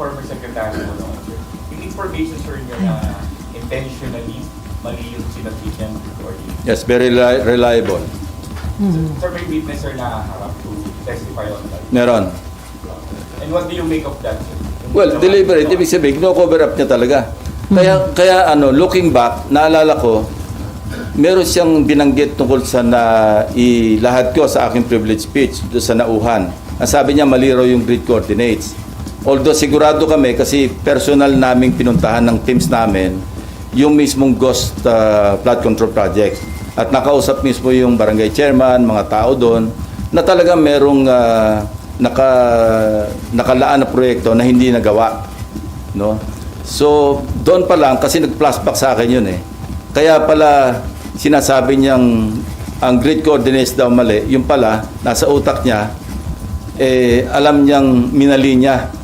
former secretary mo noon, sir, yung information, sir, niya na intentionally mali yung sinabit niyan recording. Yes, very reliable. Sir, may witness, sir, na harap to testify on that. Meron. And what do you make of that, sir? Well, deliberate. Ibig sabihin, no-cover up niya talaga. Kaya looking back, naalala ko, meron siyang binanggit tungkol sa ilahad ko sa aking privilege speech doon sa nauhan. Ang sabi niya, mali raw yung grid coordinates. Although sigurado kami kasi personal naming pinuntahan ng teams namin yung mismong ghost flood control project. At nakausap mismo yung barangay chairman, mga tao doon, na talagang merong nakalaan na proyekto na hindi nagawa. No? So, doon pa lang, kasi nag-flashback sa akin yun eh. Kaya pala, sinasabi niyang ang grid coordinates daw mali, yung pala, nasa utak niya, alam niyang minali niya.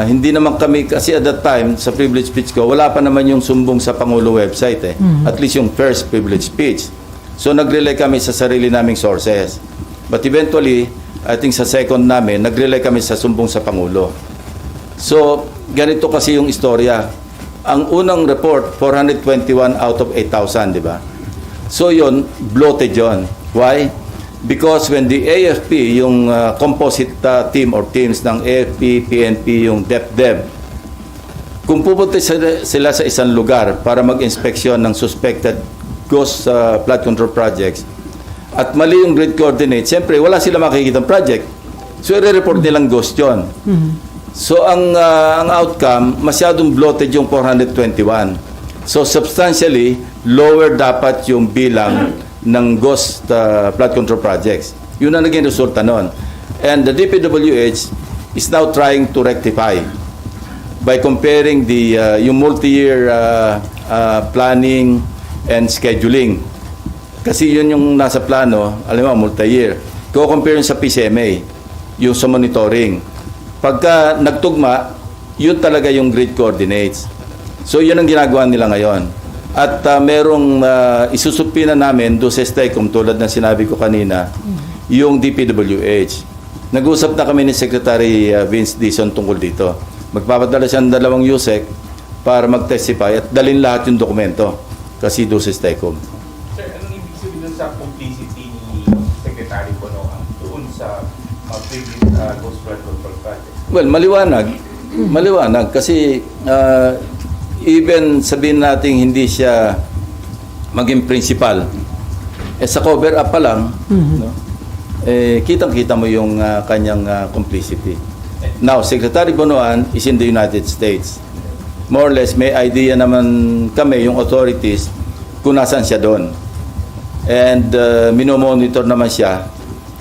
Hindi naman kami, kasi at that time, sa privilege speech ko, wala pa naman yung sumbong sa Pangulo website eh. At least yung first privilege speech. So, nag-relay kami sa sarili naming sources. But eventually, I think sa second namin, nag-relay kami sa sumbong sa Pangulo. So, ganito kasi yung istorya. Ang unang report, 421 out of 8,000, di ba? So, yun, bloated yun. Why? Because when the AFP, yung composite team or teams ng AFP, PNP, yung DepDev, kung pupunta sila sa isang lugar para mag-inspeksyon ng suspected ghost flood control projects, at mali yung grid coordinate, siyempre wala sila makikita ng project. So, i-report nilang ghost yun. So, ang outcome, masyadong bloated yung 421. So, substantially, lower dapat yung bilang ng ghost flood control projects. Yun ang naging resulta nun. And the DPWH is now trying to rectify by comparing yung multi-year planning and scheduling. Kasi yun yung nasa plano, alam mo, multi-year. Ko-compare yun sa PCMA, yung sa monitoring. Pagka nagtugma, yun talaga yung grid coordinates. So yun ang ginagawa nila ngayon. At merong isusupina namin doon sa STECOM, tulad ng sinabi ko kanina, yung DPWH. Nag-usap na kami ni Secretary Vince Dizon tungkol dito. Magpapadala siya ng 2 USEC para mag-testify at dalhin lahat yung dokumento kasi doon sa STECOM. Sir, anong ibig sabihin dun sa complicity ni Secretary Bonoan doon sa previous ghost flood control project? Well, maliwanag. Maliwanag kasi even sabihin natin hindi siya maging principal, sa cover up pa lang, no? Kitang-kita mo yung kanyang complicity. Now, Secretary Bonoan is in the United States. More or less, may idea naman kami, yung authorities, kung nasaan siya doon. And minomonitor naman siya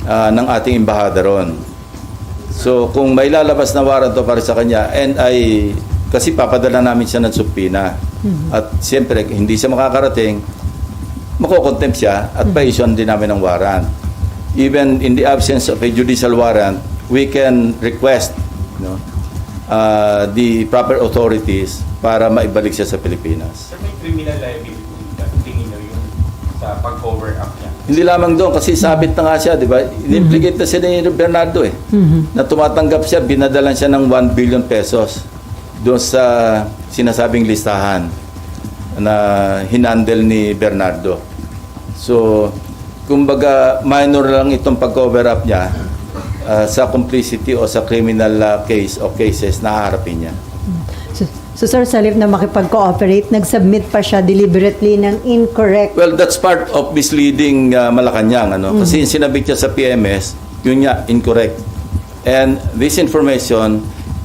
ng ating embahada ron. So, kung may lalabas na warrant para sa kanya, and kasi papadala namin siya ng subpina. At siyempre, hindi siya makakarating, makokontempt siya at pa-issue din namin ng warrant. Even in the absence of a judicial warrant, we can request the proper authorities para maibalik siya sa Pilipinas. Sir, may criminal liability na tingin nyo yun sa pag-cover up niya? Hindi lamang doon, kasi sabit na nga siya, di ba? In-implicate na siya ni Bernardo eh. Na tumatanggap siya, binadalan siya ng 1 billion pesos doon sa sinasabing listahan na hinandle ni Bernardo. So, kumbaga, minor lang itong pag-cover up niya sa complicity o sa criminal case o cases na haharapin niya. So Sir, sa halip na makipag-cooperate, nag-submit pa siya deliberately ng incorrect. Well, that's part of misleading Malacanang. Kasi yung sinabit niya sa PMS, yun niya, incorrect. And this information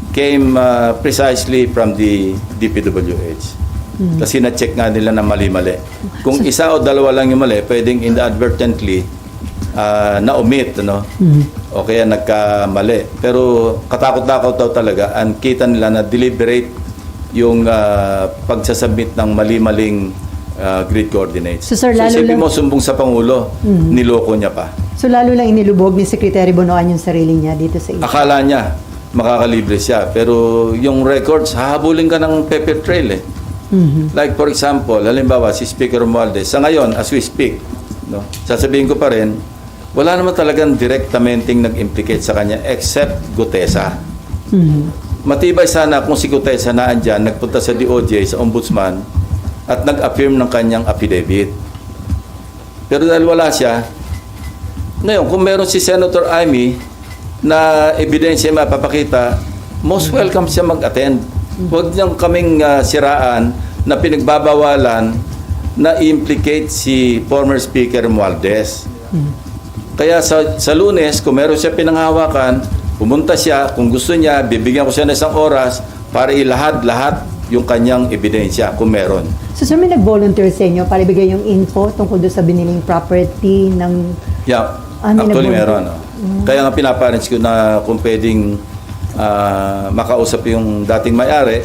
came precisely from the DPWH. Kasi na-check nga nila na mali-mali. Kung isa o dalawa lang yung mali, pwedeng inadvertently na-omit, o kaya nagkamali. Pero katakot-takot daw talaga, and kita nila na deliberate yung pagsasubmit ng mali-maling grid coordinates. So, sir, lalo isipin mo, sumbong sa Pangulo, niloko niya pa. So lalo lang inilubog ni Secretary Bonoan yung sarili niya dito sa issue. Akala niya makakalibre siya, pero yung records, hahabulin ka ng paper trail eh. Like for example, halimbawa si Speaker Romualdez, sa ngayon, as we speak, sasabihin ko pa rin, wala naman talagang directamenting nag-implicate sa kanya except Gutesa. matibay sana kung si Gutesa na andyan, nagpunta sa DOJ, sa Ombudsman, at nag-affirm ng kanyang affidavit. Pero dahil wala siya, ngayon, kung meron si Senator Amy na ebidensya mapapakita, most welcome siya mag-attend. Huwag niyang kaming siraan na pinagbabawalan na implicate si former Speaker Romualdez. Kaya sa Lunes, kung meron siya pinanghawakan, pumunta siya, kung gusto niya, bibigyan ko siya ng isang oras para ilahad-lahat yung kanyang ebidensya kung meron. So sir, may nag-volunteer sa inyo para ibigay yung info tungkol doon sa biniling property ng... Yeah, May actually nag-volunteer. meron. Kaya nga pinaparents ko na kung pwedeng makausap yung dating may-ari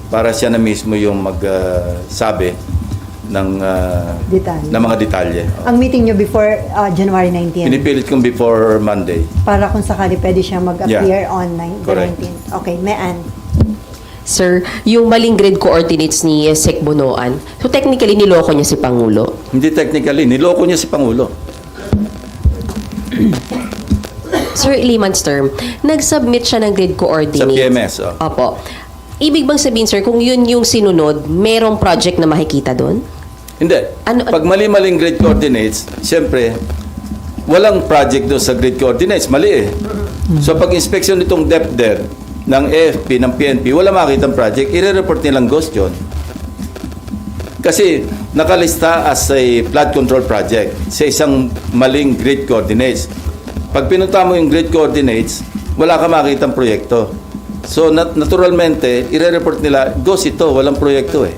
para siya na mismo yung magsabi ng Detalye. ng mga detalye. Ang meeting nyo before January 19. Pinipilit kong before Monday. Para kung sakali pwede siya mag-appear Yeah. online the Correct. 19th. Okay, may Ann. Sir, yung maling grid coordinates ni Sec Bonoan, so technically niloko niya si Pangulo. Hindi technically, niloko niya si Pangulo. Sir, layman's term, nag-submit siya ng grid coordinates. Sa PMS, oh. Opo. Ibig bang sabihin, sir, kung yun yung sinunod, merong project na makikita doon? Hindi. Ano- Pag mali-maling grid coordinates, siyempre, walang project doon sa grid coordinates. Mali eh. So pag inspection nitong DepDev ng AFP, ng PNP, wala makitang project, i-report nilang ghost yun. Kasi nakalista as a flood control project sa isang maling grid coordinates. Pag pinunta mo yung grid coordinates, wala ka makitang proyekto. So naturalmente, i-report nila, ghost ito, walang proyekto eh.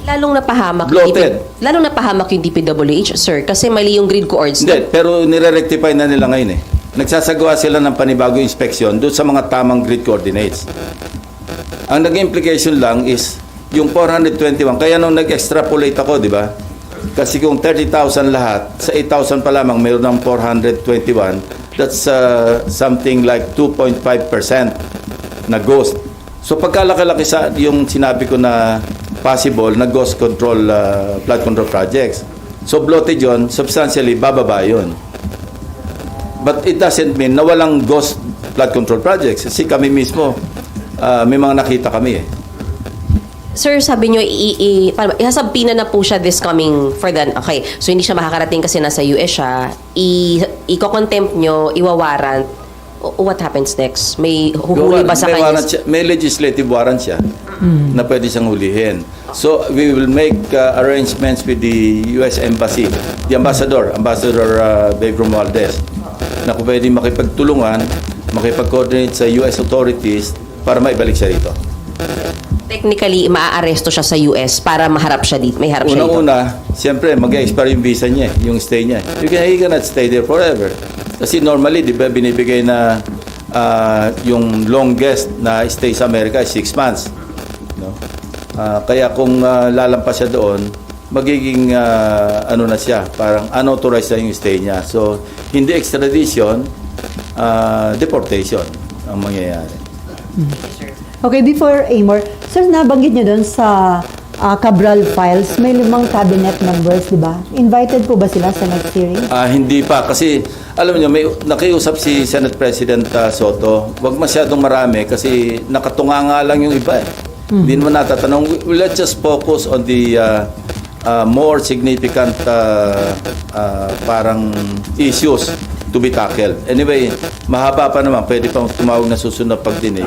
Lalong napahamak Bloated. lalong napahamak yung DPWH, sir, kasi mali yung grid coordinates. Hindi, pero nire-rectify na nila ngayon eh. Nagsasagawa sila ng panibagong inspeksyon doon sa mga tamang grid coordinates. Ang naging implication lang is yung 421. Kaya nung nag-extrapolate ako, di ba? Kasi kung 30,000 lahat, sa 8,000 pa lamang mayroon ng 421. That's something like 2.5% na ghost. So pagkalaki-laki sa yung sinabi ko na possible na ghost control, flood control projects. So bloated yun, substantially bababa yun. But it doesn't mean na walang ghost flood control projects. Kasi kami mismo, may mga nakita kami eh. Sir, sabi nyo, ihasabpina na po siya this coming for the... Okay, so hindi siya makakarating kasi nasa US siya. Iko-contempt nyo, iwawarrant. What happens next? May huhuli ba sa may kanya? warrant siya, may legislative warrant siya na pwede siyang hulihin. So we will make arrangements with the US Embassy, the Ambassador Babe Romualdez, na kung pwede makipagtulungan, makipag-coordinate sa US authorities para maibalik siya rito. Technically, maaaresto siya sa US para maharap siya dito. May harap siya dito. Unang-una, siyempre, mag-expire yung visa niya, yung stay niya. He cannot stay there forever. Kasi normally, di ba, binibigay na yung longest na stay sa Amerika is 6 months. No? Kaya kung lalampas siya doon, magiging ano na siya, parang unauthorized na yung stay niya. So, hindi extradition, deportation ang mangyayari. Okay, before Amor, sir, nabanggit nyo doon sa Cabral files, may 5 cabinet members, di ba? Invited po ba sila sa next hearing? Hindi pa kasi alam niyo may nakiusap si Senate President Soto. Huwag masyadong marami kasi nakatunganga lang yung iba eh. Hindi naman natatanong. Let's just focus on the more significant parang issues to be tackled. Anyway, mahaba pa naman. Pwede pang tumawag na susunod na pagdinig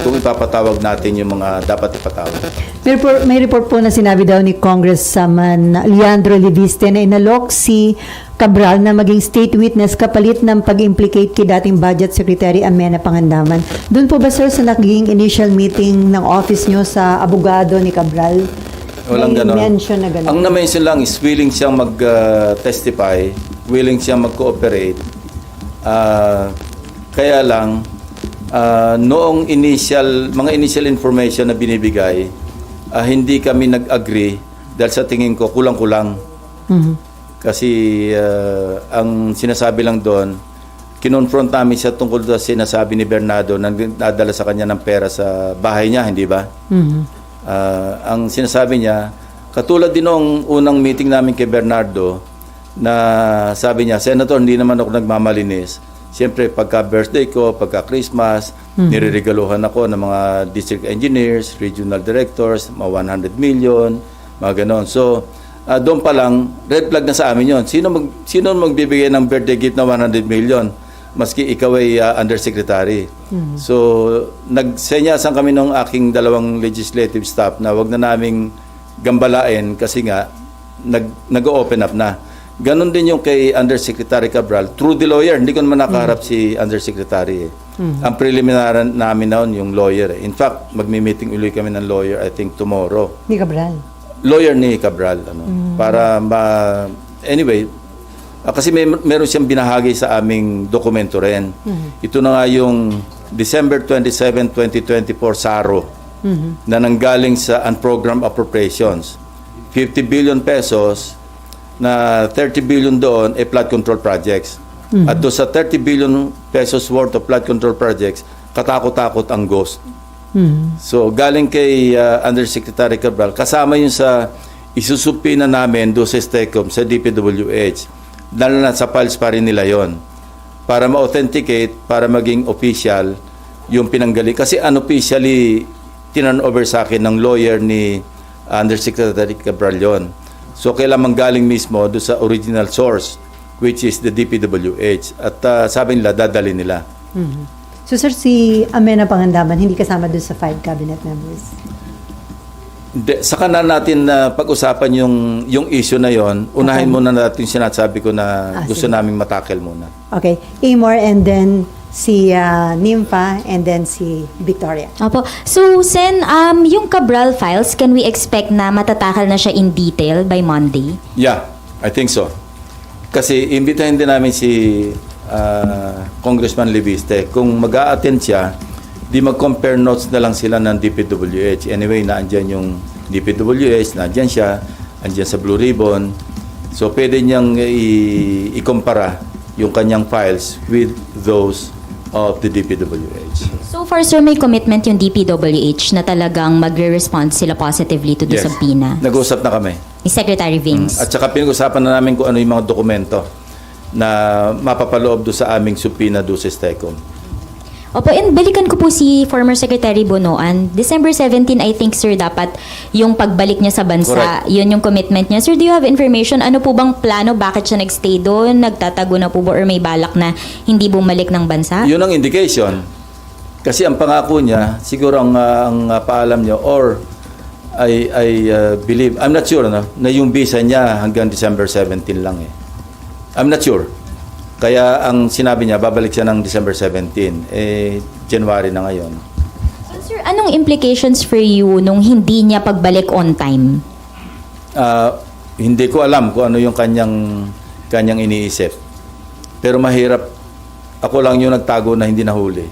kung ipapatawag natin yung mga dapat ipatawag. May report po na sinabi daw ni Congressman Leandro Leviste na inalok si Cabral na maging state witness kapalit ng pag-implicate kay dating Budget Secretary Amena Pangandaman. Doon po ba, sir, sa naging initial meeting ng office nyo sa abogado ni Cabral? Walang may ganon. mention na ganon? Ang na-mention lang is willing siyang mag-testify, willing siyang mag-cooperate. Kaya lang, noong mga initial information na binibigay, hindi kami nag-agree dahil sa tingin ko kulang-kulang. Kasi ang sinasabi lang doon, kinonfront namin siya tungkol sa sinasabi ni Bernardo na nadala sa kanya ng pera sa bahay niya, hindi ba? Ang sinasabi niya, katulad din noong unang meeting namin kay Bernardo, na sabi niya, Senator, hindi naman ako nagmamalinis. Siyempre, pagka birthday ko, pagka Christmas, niriregaluhan ako ng mga district engineers, regional directors, mga 100 million, mga ganon. So, doon pa lang, red flag na sa amin yon. Sino magbibigay ng birthday gift na 100 million? Maski ikaw ay undersecretary. So, nagsenyasan kami ng aking dalawang legislative staff na wag na naming gambalain kasi nga, nag-open up na. Ganon din yung kay Undersecretary Cabral. Through the lawyer, hindi ko naman nakaharap si Undersecretary. Ang preliminary namin noon yung lawyer. In fact, magmi-meeting ulit kami ng lawyer, I think tomorrow. Ni Cabral. Lawyer ni Cabral. Para anyway, kasi meron siyang binahagi sa aming dokumento rin. Ito na nga yung December 27, 2024 SARO na nanggaling sa unprogrammed appropriations. 50 billion pesos na 30 billion doon ay flood control projects. At doon sa 30 billion pesos worth of flood control projects, katakot-takot ang ghost. So, galing kay Undersecretary Cabral, kasama yun sa isusupina namin doon sa STECOM, sa DPWH. Dahil na sa files pa rin nila yon para ma-authenticate, para maging official yung pinanggaling. Kasi unofficially, tinan-over sa akin ng lawyer ni Undersecretary Cabral yon. So, kailangan galing mismo doon sa original source, which is the DPWH. At sabi nila, dadali nila. So sir, si Amena Pangandaman, hindi kasama doon sa 5 cabinet members? Saka na natin pag-usapan yung issue na yon. Unahin muna natin yung sinasabi ko na gusto sige. naming matakel muna. Okay. Amor, and then si Nympha, and then si Victoria. Opo. So, Sen, yung Cabral files, can we expect na matatakal na siya in detail by Monday? Yeah, I think so. Kasi imbitahin din namin si Congressman Leviste. Kung mag-a-attend siya, di mag-compare notes na lang sila ng DPWH. Anyway, naandyan yung DPWH, naandyan siya, andyan sa Blue Ribbon. So, pwede niyang i-kumpara yung kanyang files with those of the DPWH. So far, sir, may commitment yung DPWH na talagang magre-respond sila positively to the Yes. subpoena. Nag-usap na kami. Ni Secretary Vince. At saka pinag-usapan na namin kung ano yung mga dokumento na mapapaloob do sa aming subpoena do sa STECOM. Opo, and balikan ko po si former Secretary Bonoan. December 17, I think, sir, dapat yung pagbalik niya sa bansa, Correct. yun yung commitment niya. Sir, do you have information? Ano po bang plano? Bakit siya nagstay doon? Nagtatago na po ba? Or may balak na hindi bumalik ng bansa? Yun ang indication. Kasi ang pangako niya, siguro ang paalam niya, or I believe, I'm not sure, na yung visa niya hanggang December 17 lang eh. I'm not sure. Kaya ang sinabi niya, babalik siya ng December 17. January na ngayon. So, sir, anong implications for you nung hindi niya pagbalik on time? Hindi ko alam kung ano yung kanyang iniisip. Pero mahirap. Ako lang yung nagtago na hindi nahuli.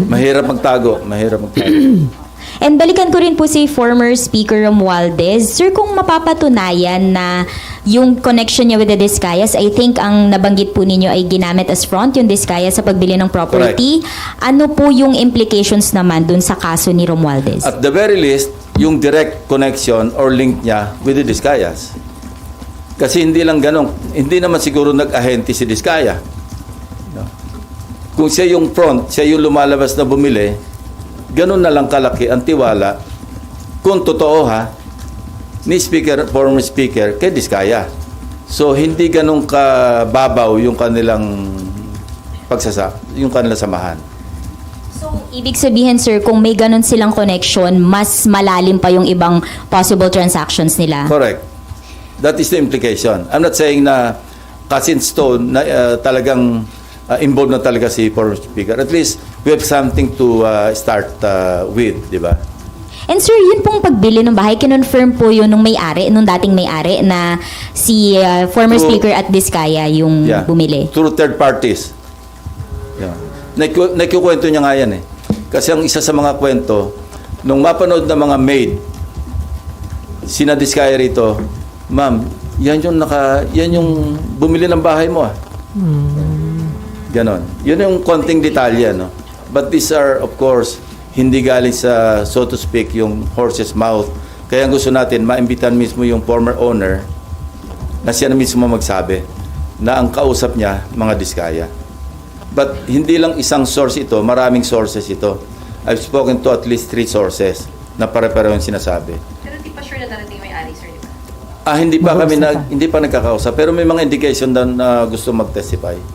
Mahirap magtago. And balikan ko rin po si former Speaker Romualdez. Sir, kung mapapatunayan na yung connection niya with the Discayas, I think ang nabanggit po ninyo ay ginamit as front yung Discayas sa pagbili ng property. Ano po yung implications naman dun sa kaso ni Romualdez? At the very least, yung direct connection or link niya with the Discayas. Kasi hindi lang ganun. Hindi naman siguro nag-ahente si Discaya. No? Kung siya yung front, siya yung lumalabas na bumili, ganun na lang kalaki ang tiwala kung totoo ni former speaker kay Discaya. So hindi ganun kababaw yung kanilang yung kanilang samahan. So, ibig sabihin, sir, kung may ganun silang connection, mas malalim pa yung ibang possible transactions nila. Correct. That is the implication. I'm not saying na cast in stone na talagang involved na talaga si former speaker. At least we have something to start with, di ba? And sir, yun pong pagbili ng bahay, kinonfirm po yun nung may-ari, nung dating may-ari, na si former speaker at Discaya yung bumili. Through third parties. Yeah. Naikukwento niya nga yan eh. Kasi ang isa sa mga kwento, nung mapanood ng mga maid, sina Discaya rito, ma'am, yan yung bumili ng bahay mo ah. Ganon. Yun yung konting detalye, no? But these are, of course, hindi galing sa, so to speak, yung horse's mouth. Kaya gusto natin, maimbitan mismo yung former owner na siya na mismo magsabi na ang kausap niya, mga Diskaya. But hindi lang isang source ito, maraming sources ito. I've spoken to at least 3 sources na pare-pareho yung sinasabi. Pero di pa sure na darating may ari, sir, di ba? Hindi pa Mag-uusap pa. hindi pa nagkakausap, pero may mga indication na gusto mag-testify.